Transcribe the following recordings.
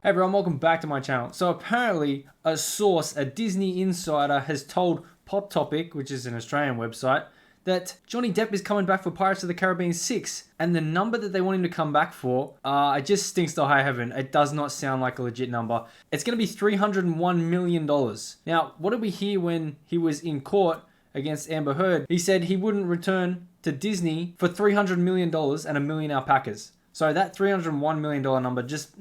Hey everyone, welcome back to my channel. So apparently a source, a Disney insider, has told Pop Topic, which is an Australian website, that Johnny Depp is coming back for Pirates of the Caribbean 6. And the number that they want him to come back for, it just stinks to high heaven. It does not sound like a legit number. It's going to be $301 million. Now, what did we hear when he was in court against Amber Heard? He said he wouldn't return to Disney for $300 million and a million alpacas. So that $301 million number just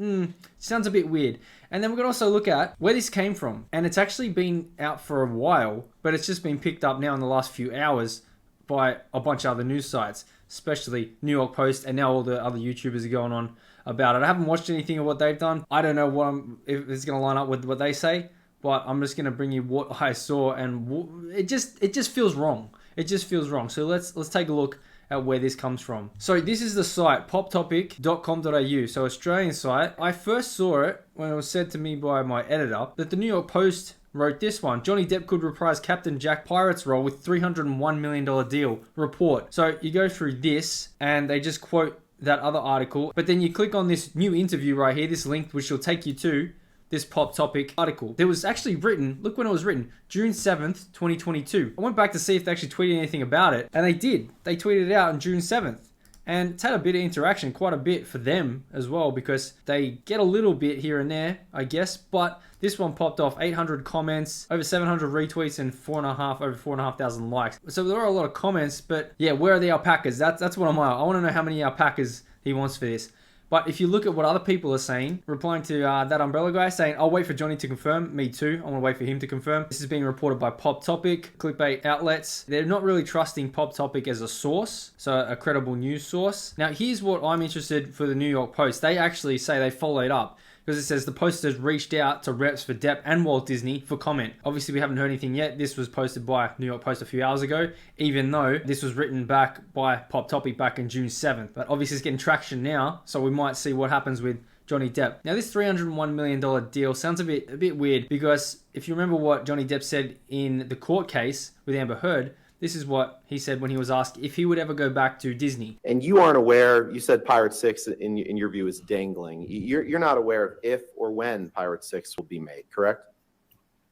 sounds a bit weird. And then we're going to also look at where this came from. And it's actually been out for a while, but it's just been picked up now in the last few hours by a bunch of other news sites, especially New York Post, and now all the other YouTubers are going on about it. I haven't watched anything of what they've done. I don't know if it's going to line up with what they say, but I'm just going to bring you what I saw, and it just feels wrong. It just feels wrong. So let's take a look at where this comes from. So this is the site, poptopic.com.au, so Australian site. I first saw it when it was said to me by my editor that the New York Post wrote this one. Johnny Depp could reprise Captain Jack Pirate's role with $301 million deal. Report. So you go through this and they just quote that other article, but then you click on this new interview right here, this link, which will take you to this Pop Topic article. It was actually written, look when it was written, June 7th, 2022. I went back to see if they actually tweeted anything about it, and they did. They tweeted it out on June 7th. And it's had a bit of interaction, quite a bit for them as well, because they get a little bit here and there, I guess, but this one popped off 800 comments, over 700 retweets, and over 4,500 likes. So there are a lot of comments, but yeah, where are the alpacas? That's what I'm on. I want to know how many alpacas he wants for this. But if you look at what other people are saying, replying to that umbrella guy saying, I'll wait for Johnny to confirm. Me too. I want to wait for him to confirm. This is being reported by Pop Topic, clickbait outlets. They're not really trusting Pop Topic as a source, so a credible news source. Now, here's what I'm interested for the New York Post. They actually say they followed up, because it says the Post has reached out to reps for Depp and Walt Disney for comment. Obviously, we haven't heard anything yet. This was posted by New York Post a few hours ago, even though this was written back by Pop Topic back in June 7th. But obviously, it's getting traction now, so we might see what happens with Johnny Depp. Now, this $301 million deal sounds a bit weird, because if you remember what Johnny Depp said in the court case with Amber Heard, this is what he said when he was asked if he would ever go back to Disney. And you aren't aware, you said Pirate 6 in your view is dangling. You're not aware of if or when Pirate 6 will be made, correct?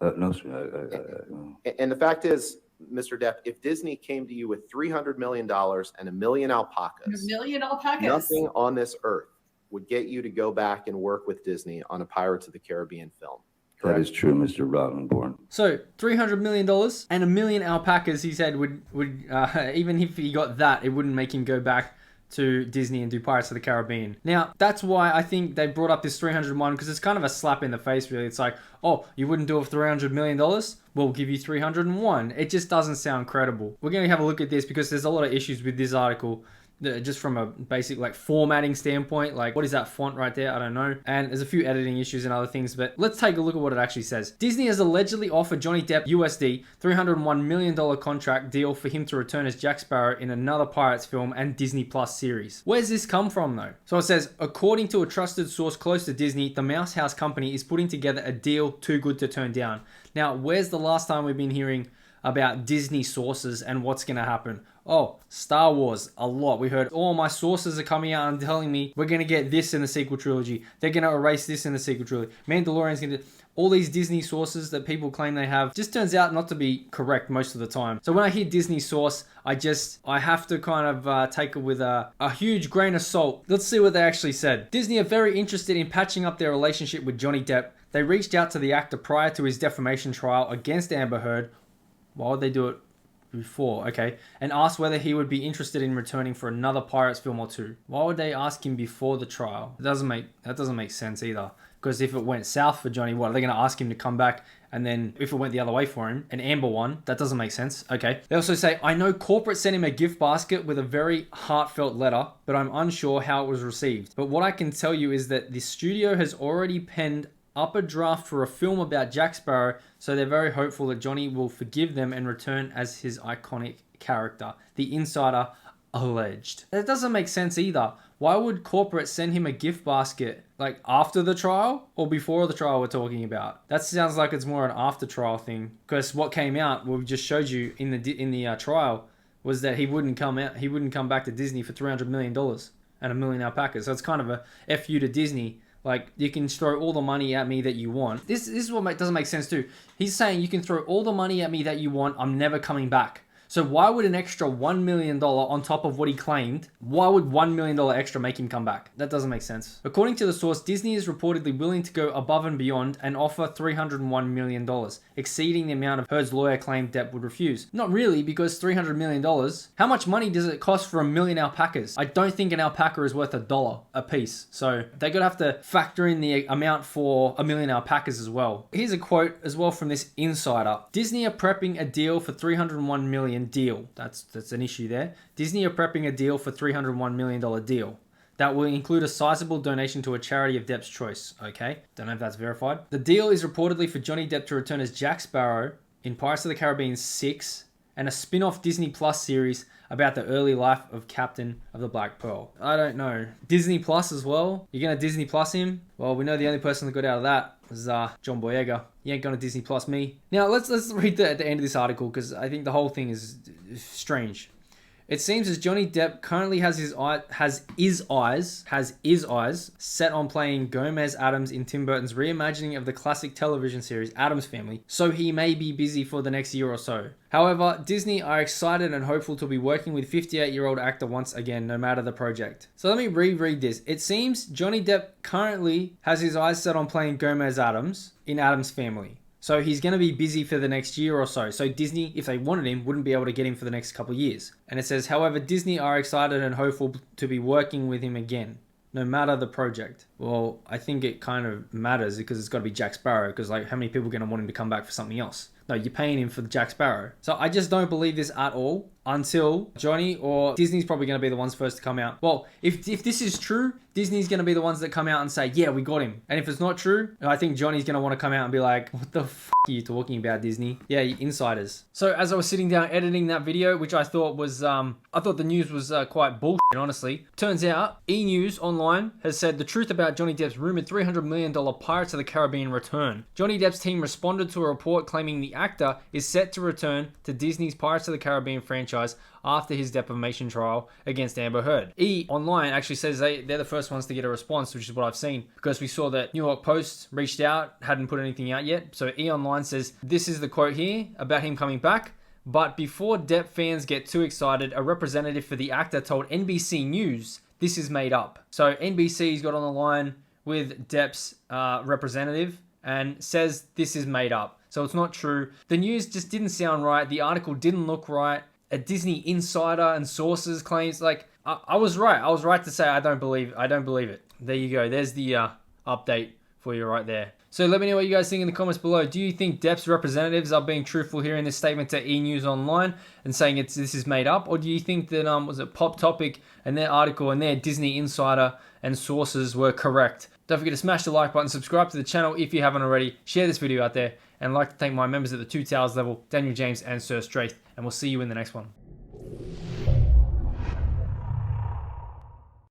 No, sir. And the fact is, Mr. Depp, if Disney came to you with $300 million and a million alpacas, nothing on this earth would get you to go back and work with Disney on a Pirates of the Caribbean film. Correct? That is true, Mr. Robinborn. So $300 million and a million alpacas, he said, would even if he got that, it wouldn't make him go back to Disney and do Pirates of the Caribbean. Now, that's why I think they brought up this 301, because it's kind of a slap in the face, really. It's like, oh, you wouldn't do it for $300 million? We'll give you 301. It just doesn't sound credible. We're going to have a look at this because there's a lot of issues with this article. Just from a basic formatting standpoint, what is that font right there? I don't know. And there's a few editing issues and other things, but let's take a look at what it actually says. Disney has allegedly offered Johnny Depp USD $301 million contract deal for him to return as Jack Sparrow in another Pirates film and Disney Plus series. Where's this come from though? So it says, according to a trusted source close to Disney, the Mouse House company is putting together a deal too good to turn down. Now, where's the last time we've been hearing about Disney sources and what's going to happen? Oh, Star Wars, a lot. We heard all my sources are coming out and telling me we're going to get this in the sequel trilogy. They're going to erase this in the sequel trilogy. Mandalorian's going to... All these Disney sources that people claim they have just turns out not to be correct most of the time. So when I hear Disney source, I have to kind of take it with a huge grain of salt. Let's see what they actually said. Disney are very interested in patching up their relationship with Johnny Depp. They reached out to the actor prior to his defamation trial against Amber Heard. Why would they do it before? Okay. And asked whether he would be interested in returning for another Pirates film or two. Why would they ask him before the trial? That doesn't make sense either. Because if it went south for Johnny, what, are they going to ask him to come back? And then if it went the other way for him, and Amber won, that doesn't make sense. Okay. They also say, I know corporate sent him a gift basket with a very heartfelt letter, but I'm unsure how it was received. But what I can tell you is that the studio has already penned up a draft for a film about Jack Sparrow, so they're very hopeful that Johnny will forgive them and return as his iconic character. The insider alleged. That doesn't make sense either. Why would corporate send him a gift basket after the trial or before the trial we're talking about? That sounds like it's more an after trial thing, because what came out, what we just showed you in the trial, was that he wouldn't come back to Disney for $300 million and a million alpacas. So it's kind of a F you to Disney. Like, you can throw all the money at me that you want. This is what doesn't make sense too. He's saying you can throw all the money at me that you want. I'm never coming back. So why would an extra $1 million on top of what he claimed, why would $1 million extra make him come back? That doesn't make sense. According to the source, Disney is reportedly willing to go above and beyond and offer $301 million, exceeding the amount of Heard's lawyer claimed Depp would refuse. Not really, because $300 million, how much money does it cost for 1 million alpacas? I don't think an alpaca is worth $1 a piece. So they're gonna have to factor in the amount for 1 million alpacas as well. Here's a quote as well from this insider. Disney are prepping a deal for $301 million deal. That's an issue there. Disney are prepping a deal for $301 million deal. That will include a sizable donation to a charity of Depp's choice. Okay, don't know if that's verified. The deal is reportedly for Johnny Depp to return as Jack Sparrow in Pirates of the Caribbean 6 and a spin-off Disney Plus series about the early life of Captain of the Black Pearl. I don't know. Disney Plus as well? You're gonna Disney Plus him? Well, we know the only person that got out of that was John Boyega. You ain't gonna Disney Plus me. Now, let's read at the end of this article, because I think the whole thing is strange. It seems as Johnny Depp currently has his eyes set on playing Gomez Addams in Tim Burton's reimagining of the classic television series Addams Family, so he may be busy for the next year or so. However, Disney are excited and hopeful to be working with 58-year-old actor once again, no matter the project. So let me reread this. It seems Johnny Depp currently has his eyes set on playing Gomez Addams in Addams Family. So he's going to be busy for the next year or so. So Disney, if they wanted him, wouldn't be able to get him for the next couple of years. And it says, however, Disney are excited and hopeful to be working with him again, no matter the project. Well, I think it kind of matters because it's got to be Jack Sparrow, because like, how many people are going to want him to come back for something else? No, you're paying him for Jack Sparrow. So I just don't believe this at all until Johnny or Disney's probably going to be the ones first to come out. Well, if this is true, Disney's going to be the ones that come out and say, yeah, we got him. And if it's not true, I think Johnny's going to want to come out and be like, what the f*** are you talking about, Disney? Yeah, you insiders. So as I was sitting down editing that video, which I thought was, I thought the news was quite bullshit, honestly. Turns out, E! News Online has said the truth about Johnny Depp's rumored $300 million Pirates of the Caribbean return. Johnny Depp's team responded to a report claiming the actor is set to return to Disney's Pirates of the Caribbean franchise after his defamation trial against Amber Heard. E! Online actually says they're the first ones to get a response, which is what I've seen, because we saw that New York Post reached out, hadn't put anything out yet. So E! Online says, this is the quote here about him coming back. But before Depp fans get too excited, a representative for the actor told NBC News this is made up. So NBC's got on the line with Depp's representative and says this is made up. So it's not true. The news just didn't sound right. The article didn't look right. A Disney insider and sources claims, like, I was right. I was right to say I don't believe it. There you go. There's the update for you right there. So let me know what you guys think in the comments below. Do you think Depp's representatives are being truthful here in this statement to E! News Online and saying this is made up? Or do you think that was it Pop Topic and their article and their Disney insider and sources were correct? Don't forget to smash the like button, subscribe to the channel if you haven't already, share this video out there, and I'd like to thank my members at the 2 Towers level, Daniel James and Sir Straith, and we'll see you in the next one.